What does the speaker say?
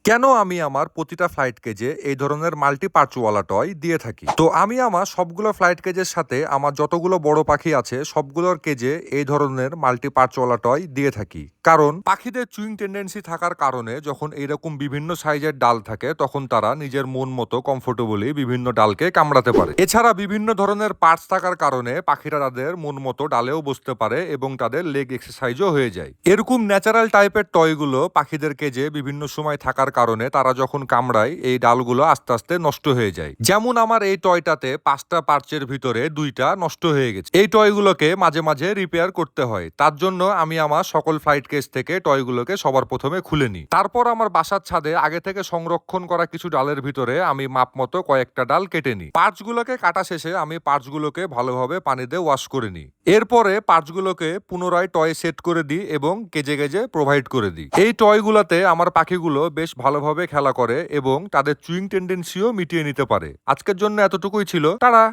কেন আমি আমার প্রতিটা ফ্লাইট কেজে এই ধরনের মাল্টি পার্চওয়ালা টয় দিয়ে থাকি? তো আমি আমার সবগুলো ফ্লাইট কেজের সাথে আমার যতগুলো বড় পাখি আছে সবগুলোর কেজে এই ধরনের মাল্টি পার্চওয়ালা টয় দিয়ে থাকি। কারণ পাখিদের চুইং টেন্ডেন্সি থাকার কারণে যখন এইরকম বিভিন্ন সাইজের ডাল থাকে তখন তারা নিজের মন মতো কমফোর্টেবলি বিভিন্ন ডালকে কামড়াতে পারে। এছাড়া বিভিন্ন ধরনের পার্টস থাকার কারণে পাখিরা তাদের মন মতো ডালেও বসতে পারে এবং তাদের লেগ এক্সারসাইজও হয়ে যায়। এরকম ন্যাচারাল টাইপের টয়গুলো পাখিদের কেজে বিভিন্ন সময় থাকার কারণে তারা যখন কামড়ায় এই ডালগুলো আস্তে আস্তে নষ্ট হয়ে যায়। যেমন আমার এই টয়টাতে 5টা পার্চের ভিতরে 2টা নষ্ট হয়ে গেছে। এই টয়গুলোকে মাঝে মাঝে রিপেয়ার করতে হয়। তার জন্য আমি আমার সকল ফ্লাইট কেজ থেকে টয়গুলোকে সবার প্রথমে খুলে নিই। তারপর আমার বাসার ছাদে আগে থেকে সংরক্ষণ করা কিছু ডালের ভিতরে আমি মাপ মতো কয়েকটা ডাল কেটে নিই। পার্টসগুলোকে কাটা শেষে আমি পার্টসগুলোকে ভালোভাবে পানিতে ওয়াশ করে নিই। এরপরে পার্টসগুলোকে পুনরায় টয় সেট করে দিই এবং কেজে কেজে প্রোভাইড করে দিই। এই টয়গুলোতে আমার পাখিগুলো বেশ ভালোভাবে খেলা করে এবং তাদের চুইং টেন্ডেন্সিও মিটিয়ে নিতে পারে। আজকের জন্য এতটুকুই ছিল। টাটা।